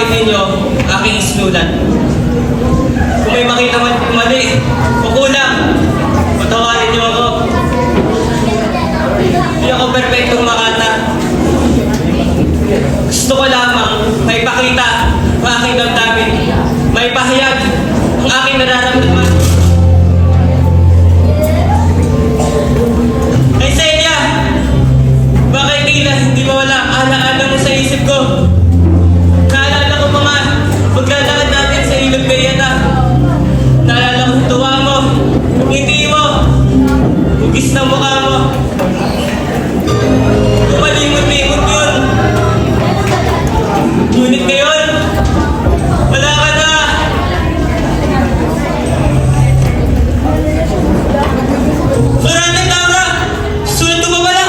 pamahain ninyo aking isinulat. Kung may makita man mali o kulang, patawarin niyo ako. Hindi ako perfectong makata. Gusto ko lamang may pakita ang aking damdamin, may pahayag ang aking nararamdaman. Ay Celia, bakit tila hindi mawala ang alaala mo sa isip ko? Naalala ko mga paglalakad natin sa ilog Gayata. Naalala ko ang tuwa mo, ngiti mo, hugis ng mukha mo. Kumalimot-limot yun. Ngunit ngayon, wala ka na. Maraming Laura! Susunod ko ba wala?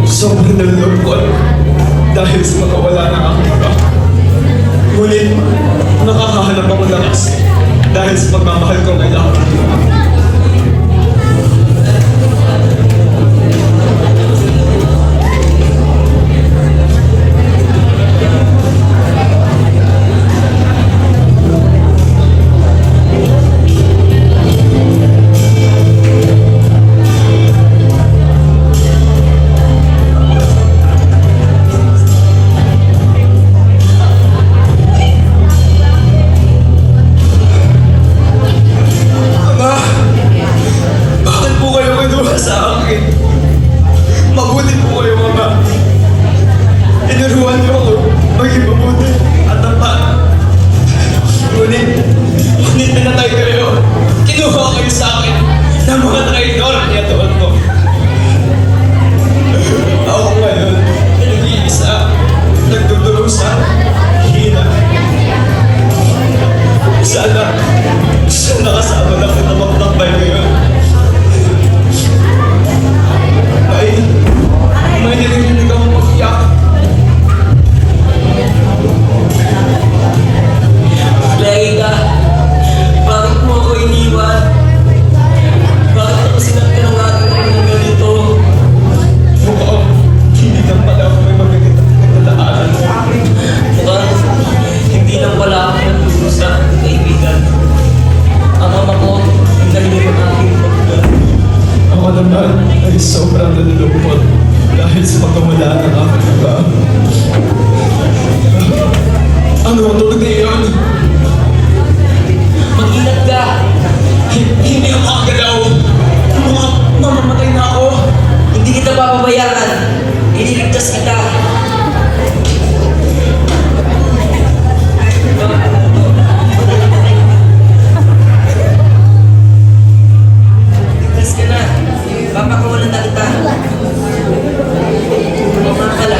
Sobrang nalulungkot dahil sa makawala ng aking iba. Ngunit nakakahanap ako ng lakas dahil sa pagmamahal ko kay Laura. Ama! na makagalaw. Mamamatay na ako. Hindi kita papabayaan. Ililigtas kita. Ligtas ka na. Papakawalan na kita. Oo nga pala.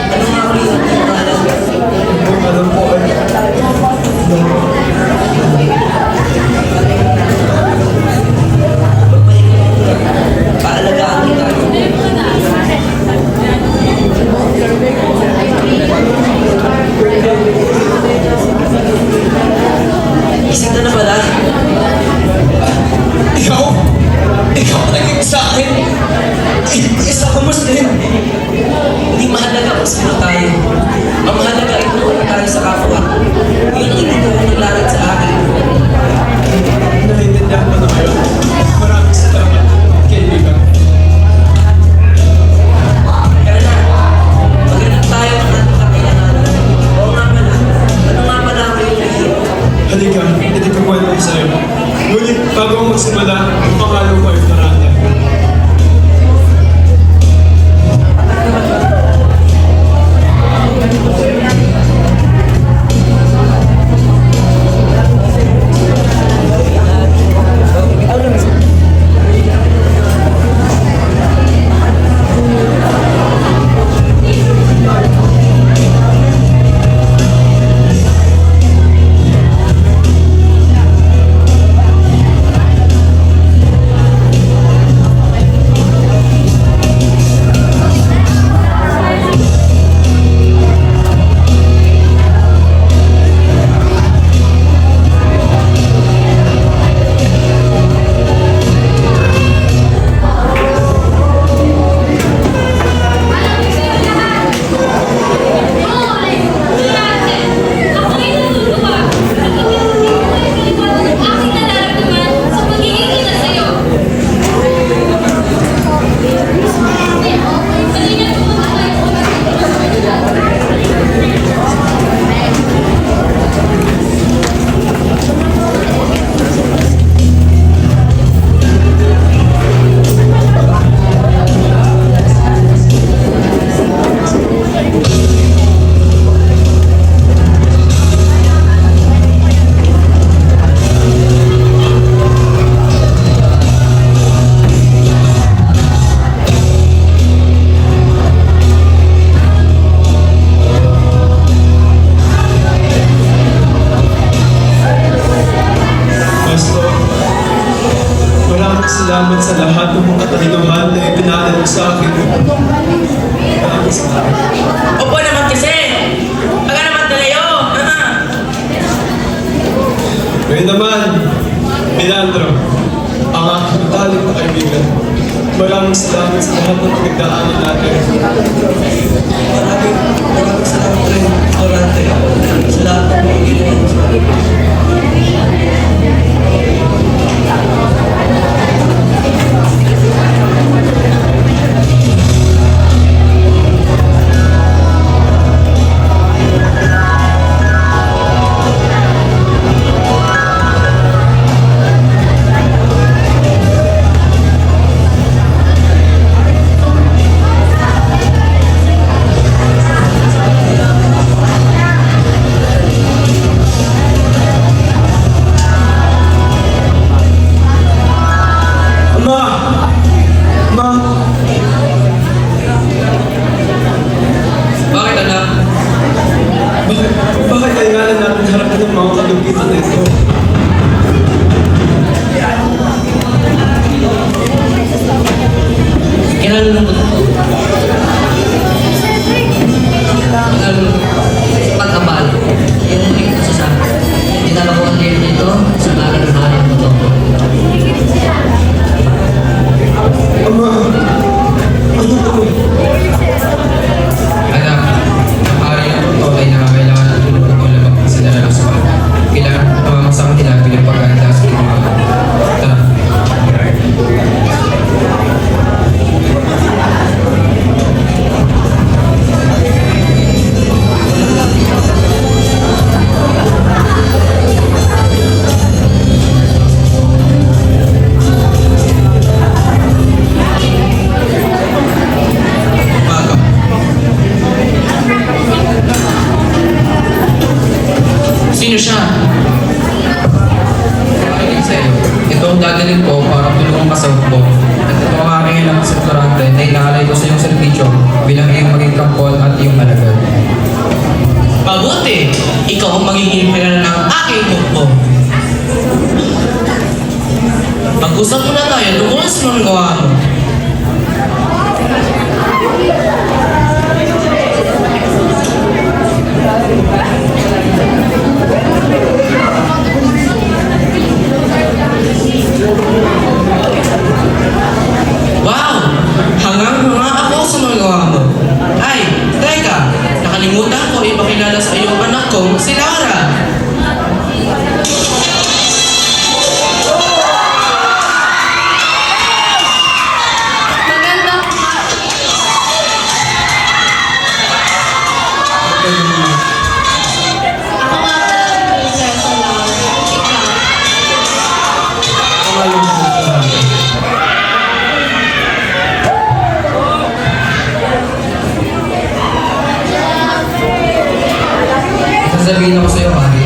Ano nga ulit ang pangalan? Alam ko ay... Magpahinga ka muna. Paalagaan kita. Isip ka na pala? Ikaw? Ikaw ang naging sa akin? Isa ko Muslim. Hindi mahalaga kung sino tayo. Ang mahalaga ay tulungan tayo sa kapwa. Yun ang itinuro ng langit sa akin. Naiintindihan mo na kayo. Maraming salamat, kaibigan. Kaya na, maghanap tayo ng ating kakailangan. Oo nga pala. Ano nga pala ang iyong lihim? Halika, hindi ko kwento ko sa'yo. Ngunit bago ang magsimula, ang pangalan ko ay Faranda. Salamat sa lahat ng mga katahinuhan na ipinadala mo sa akin. Maraming salamat. Opo naman kasi! Baka naman talayo! Ngayon naman, Milandro, ang aking matalik na kaibigan. Maraming salamat sa lahat ng pinagdaanan natin. Maraming salamat rin, Orante. Sa lahat ng mga ginawa. Bakit anak? Bakit kailangan natin harapin ang mga kalugitan nito? Kinalulungkot ko. Kinalulungkot ko. Sa pag-abal, yung muling ko sa akin. Dinala ko ang liit nito sa ngalan ng hari mo to. Ama, ano to? Anak, ang hari ng totoo ay nangangailangan ng tulong ng ulabag sa dalalang sa kailangan sa siya. Ayun sa'yo. Ito ang dadalhin ko para tulungan ka sa hukbo. At ito ang aking ilang sektorante na inaalay ko sa iyong servisyo bilang iyong maging kampon at iyong alagad. Mabuti, ikaw ang magiging pera ng aking hukbo. Mag-usap muna tayo tungkol sa mga gawa mo. Wow! Hangang-hanga ako sa mga gawa mo. Ay, teka, nakalimutan ko ipakilala sa iyong anak kong si Laura. Maganda. Ako nga pala si Prinsesa Laura. Ikaw. Sasabihin ako sa'yo, pare.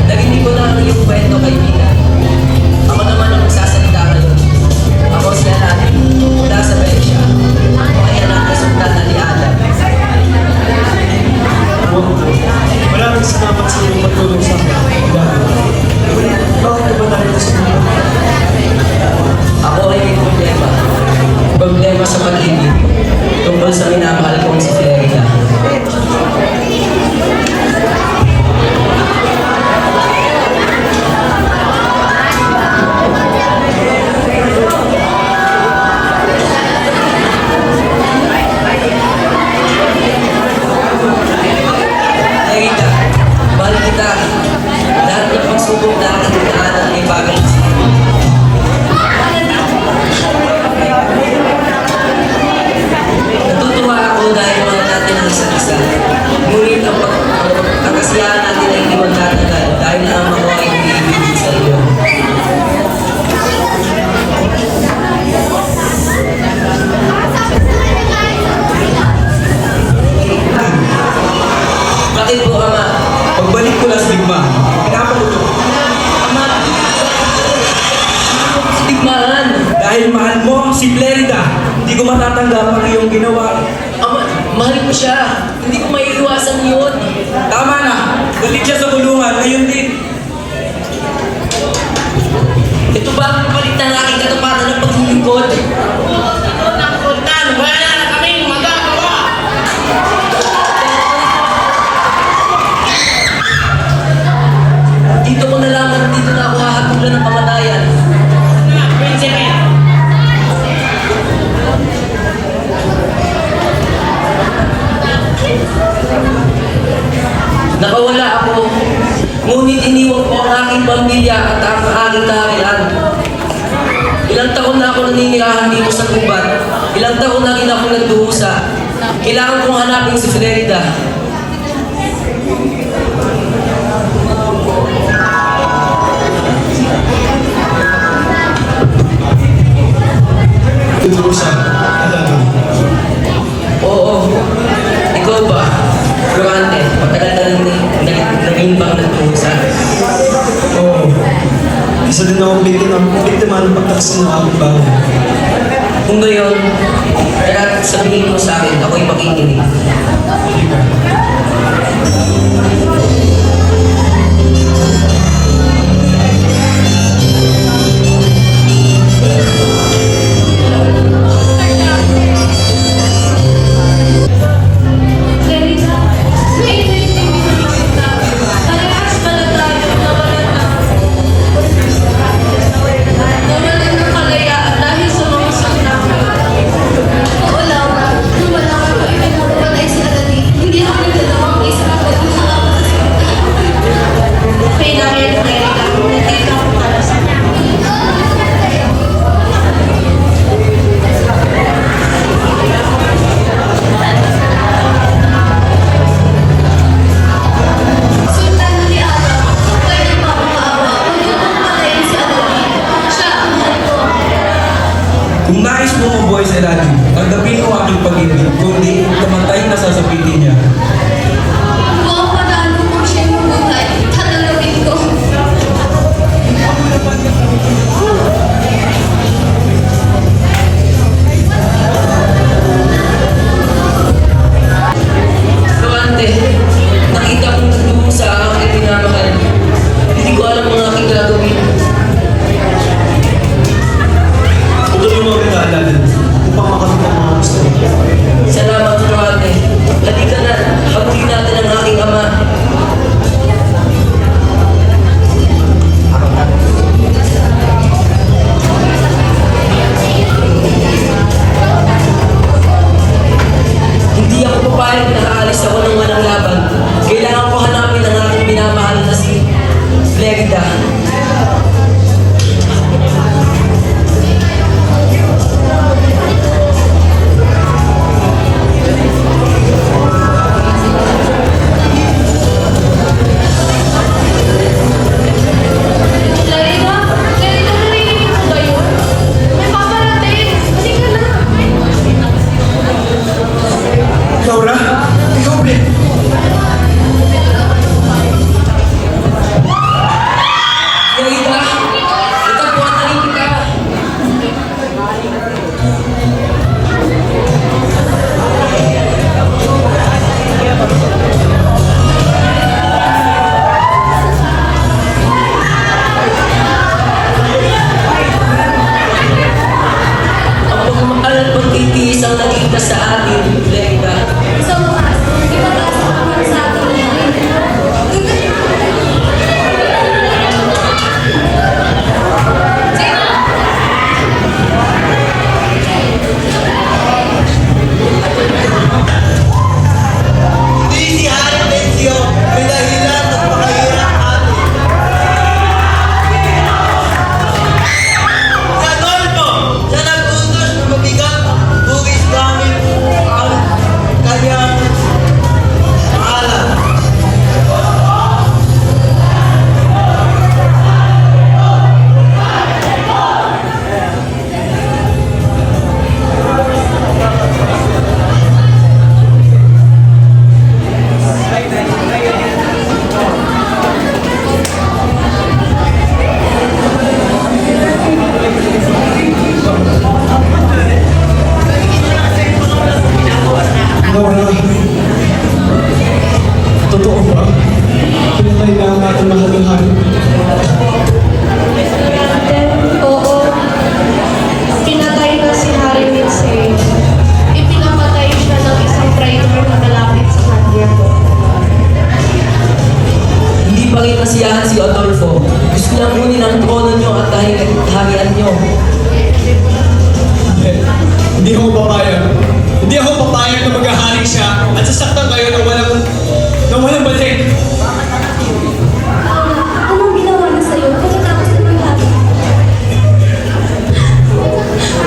Narinig ko na ang iyong kwento, kaibigan. Ako naman ang magsasalita ngayon. Ako si Alani, mula sa Belgia. Ako ay anak ni Sultan Ali Adam. Maraming salamat sa iyong pagtulong sa akin. Bakit ba tayo sa mga? Ako ay may problema. Problema sa pag-ibig. Tungkol sa minamahal kong si Flerida. Flerida, mahal kita. Lahat ng pagsubok na aking dinaanan ay bagay sa iyo. Natutuwa ako dahil mahal natin ang isa't isa. Ngunit ang kasiyahan natin ay hindi magtatagal dahil ang ako ay umiibig sa iyo. Bakit po, Ama? Pagbalik ko lang sa digma, pinapaluto. Ama! Sigmaan! Dahil mahal mo si Flerida, hindi ko matatanggap ang iyong ginawa. Ama, mahal ko siya. Hindi ko maiiwasan yun. Tama na, balik siya sa kulungan, ngayon din. Ito ba ang palit ng aking katapatan ng paglilingkod? Ito ng Sultan, wala na kaming magagawa. Dito ko nalaman, dito na ako hahatulan ng kamatayan. Prinsipe. Nakawala ako, ngunit iniwan ko ang aking pamilya at ang aking kaharian. Ilang taon na ako naninirahan dito sa gubat. Ilang taon na rin ako nagdurusa. Kailangan kong hanapin si Flerida. Tuturusan, alam mo. Oo. Ikaw ba? Florante, matagal na rin naging bang nagdurusa? Isa din akong biktima ng pagtaksin ng aking bahay. Kung gayon, tara sabihin mo sa akin, ako'y makikinig. Erika, may naiintindihan kita. Parehas pala tayo nawalan ng kalayaan dahil sa mga sakit. Oo lang, nung wala ka ko ipinapatay si Aladdin, hindi ako nagdadawang isa ako at kailangan, Erika, nandito ako para sa Sultan ni Aga, pwede ba akong maawa? Huwag niyo pong patayin si Aladdin. Siya ang mahal ko. Kung nais mo mabuhay sa Aladdin, tanggapin mo aking pag-ibig, kundi kamatay na sasapitin niya. Kung ang panalo kong siya yung buhay, tatalawin ko. Florante, nakita kong nagdumo sa aking minamahal. Hindi ko alam ang aking gagawin. Tutulungan kita, Aladdin, upang makamit ang mga gusto mo. Salamat, Florante. Halika na, habulin natin ang aking ama. Hindi ako papayag na aalis ako ng walang laban. Kailangan ko hanapin ang aking minamahal na si Flegda. Larina, narinig mo ba yun? May paparating. Halika na. Laura, ikaw ba? Flegda, ito po ang taling kita. Ang pagmamahal at pagtitiis ang nakita sa atin, Flegda. Sa wakas, ipataas ang kamar sa ating lahat. Hindi si Harry Tenzio may dahilan at pakahirap atin. Si Adolfo, siya nag-utos na mabigat buwis gamit ang kanyang pangalan. Laura, totoo ba? Pinatay na ang ating mahal na hari. Oo. Pinatay na si Harry Winsay. Ipinapatay siya ng isang traitor na malapit sa kanya po. Hindi pa rin nasiyahan si Adolfo. Gusto niyang kunin ang trono niyo at harian niyo. Hindi ako papayag. Hindi ako papayag na maghahari siya at sasaktan kayo ng walang balik. Anong ginawa na sa'yo pagkatapos na mangyari?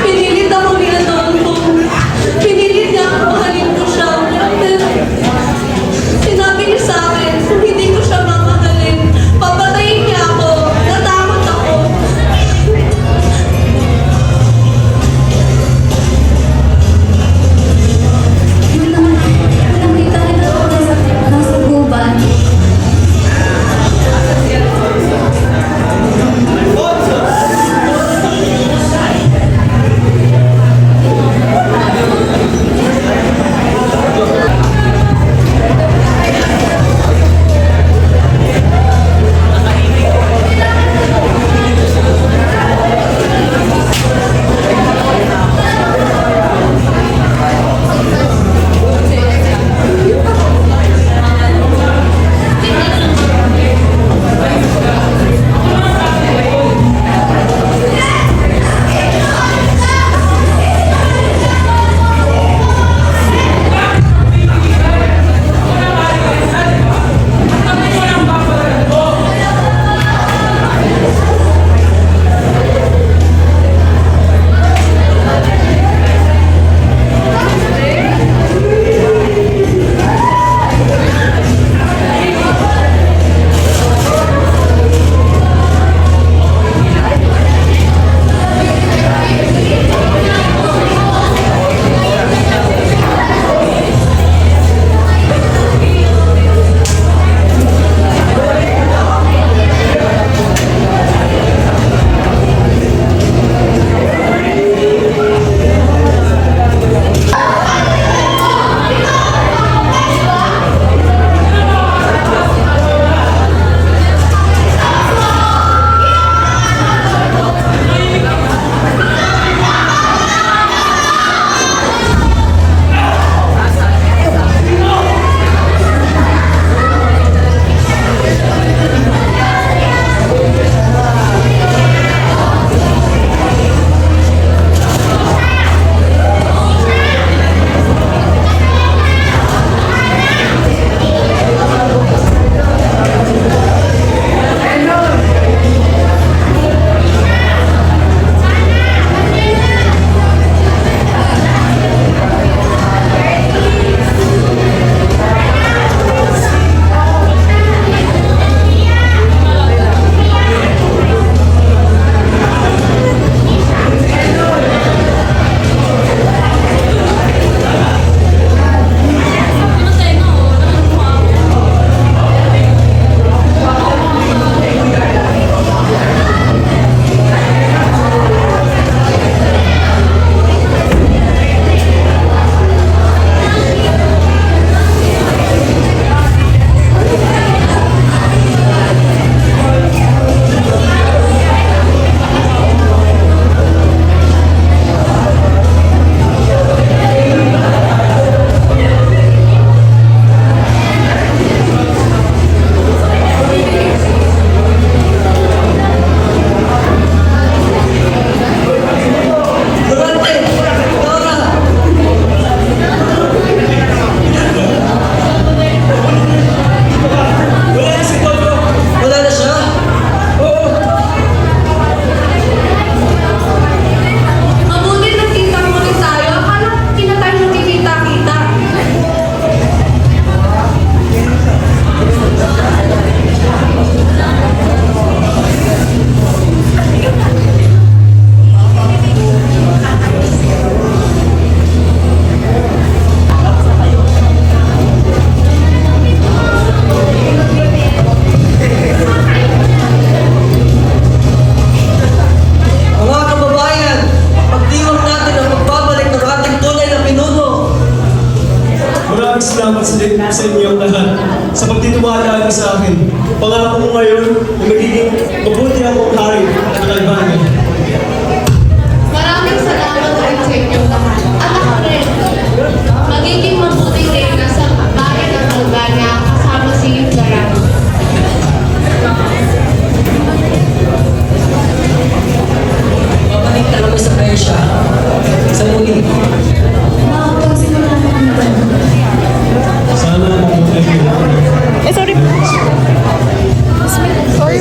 Pinilit ako ni Adolfo. Pinilit niya ako mahalin ko siya. Pero sinabi niya sa akin kung hindi ko siya mamahalin, papatayin niya ako. Natakot ako. Yun naman, nakita rin ako nasa guban. na magiging mabuti akong hari ng Albania. Maraming salamat rin sa inyong lahat. At ako rin, magiging mabuting reyna sa bayan ng Albania kasama si Clara. Babalik na kami sa Persia. Sa muli. Makapagsimula na kami ba? Sana mabuti kayo. Sorry.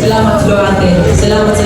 Salamat, Florante. Salamat sa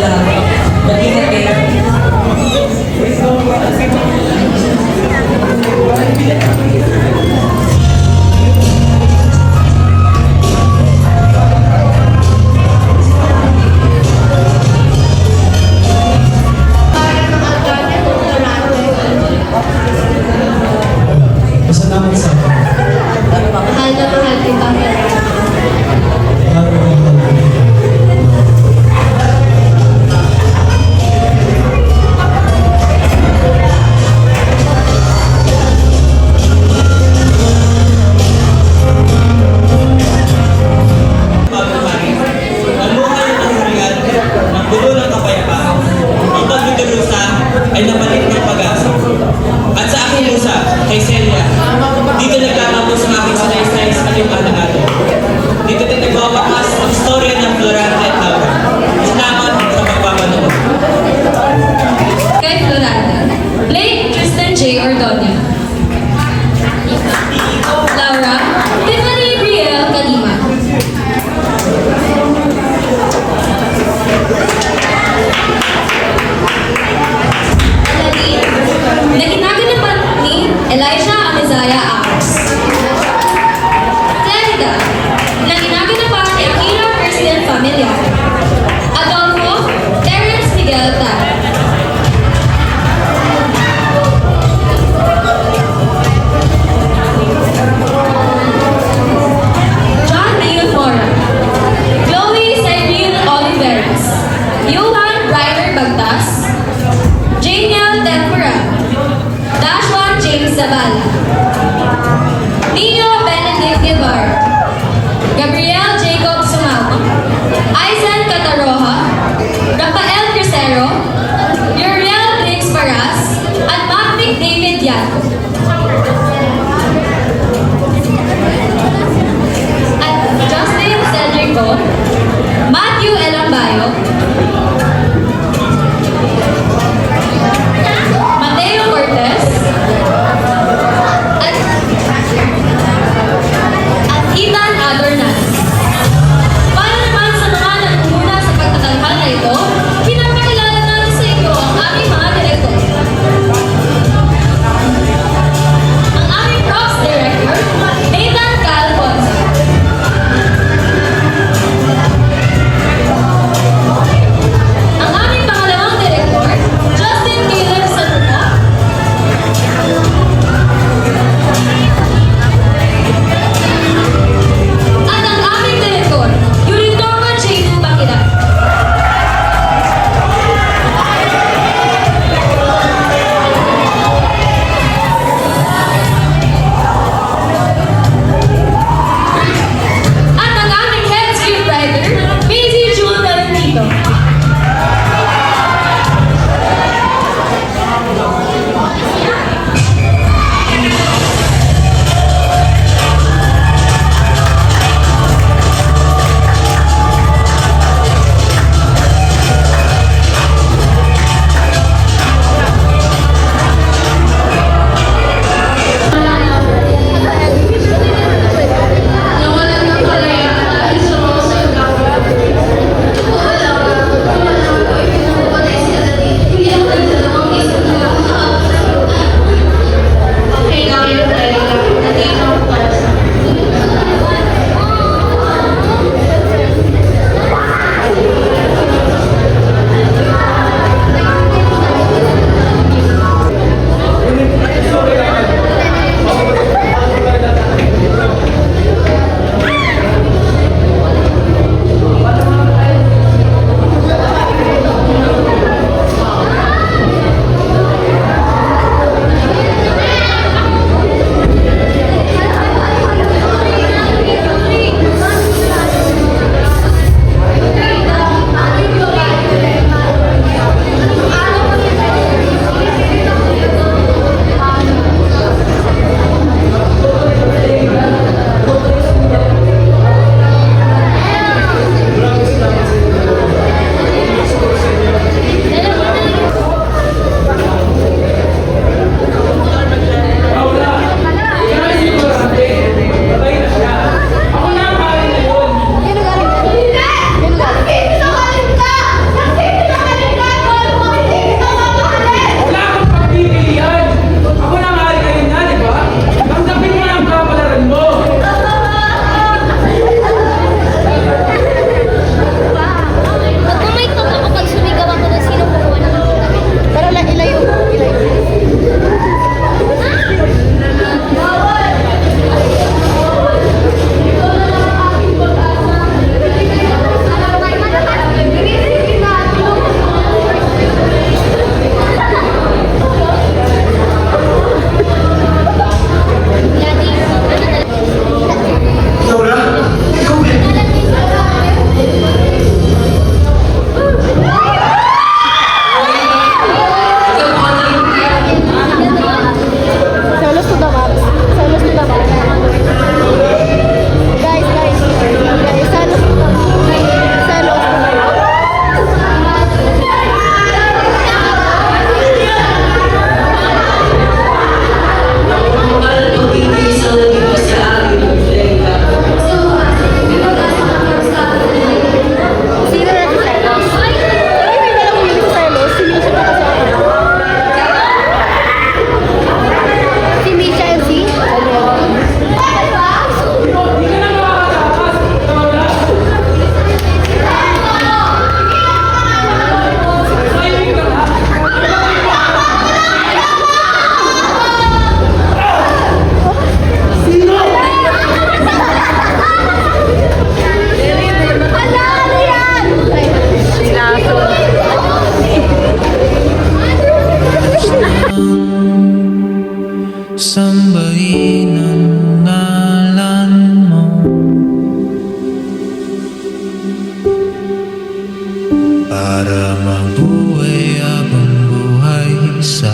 para mabuhay habang buhay sa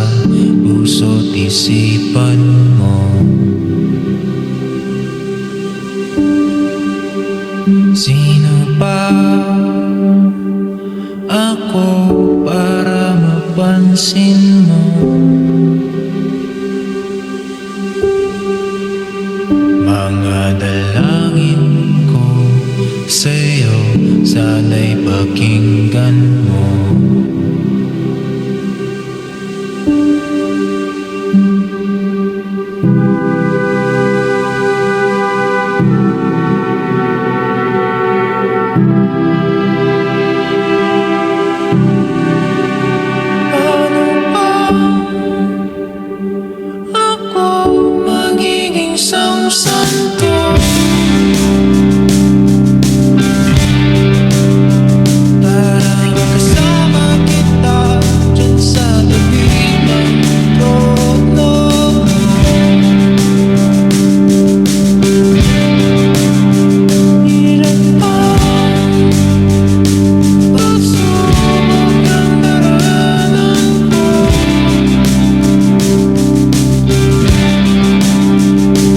puso't isipan mo. Sino pa ako para mapansin mo? Mga dalangin ko sa'yo, sana'y pakinggan mo. Paano ba ako magiging santo? Para makasama kita dyan sa tabi ng trono. Hirap pa pagsubok ang daranan ko.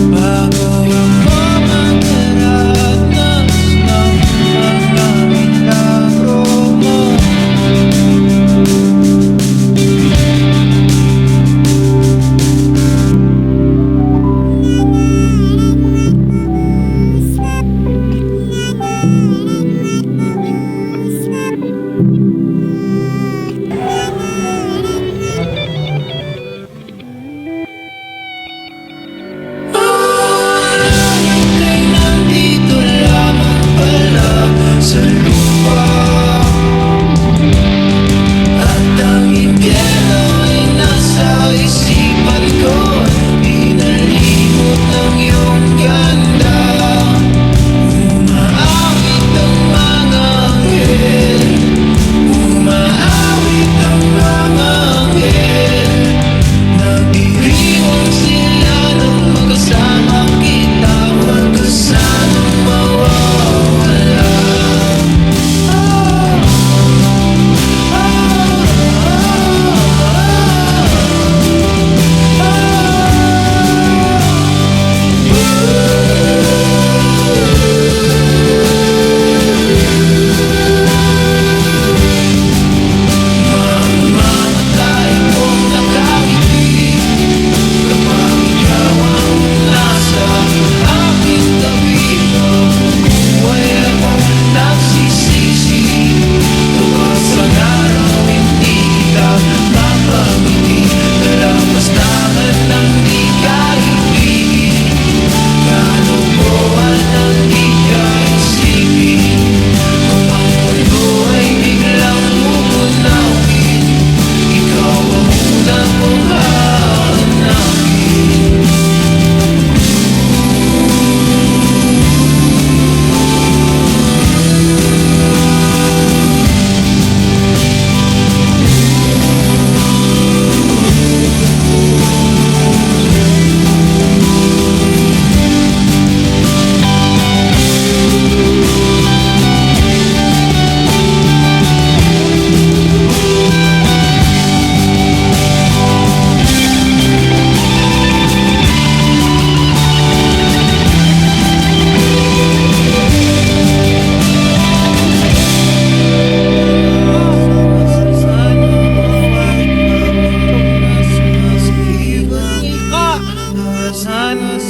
Bago ako magdaranas ng mga milagro mo. Ay, nandito lamang pala sa lupa. At ang impyerno ay nasa isipan ko. Pinalimot ng iyong ganda. Umaawit ang mga anghel. Umaawit ang mga anghel. Nagdiriwang sila nang magkasama kita. Huwag ka sanang mawawala. Mamamatay kung nakangiti kapag ikaw ang nasa aking tabi. Buhay akong nagsisisi tuwag sa araw hindi kita mapangiti. Nalapastangan ng di kaibigin, kalukuhan ng di kaisipin. Kung ang mundo ay biglang mumunawin, ikaw ang unang kong hahanapin. Sana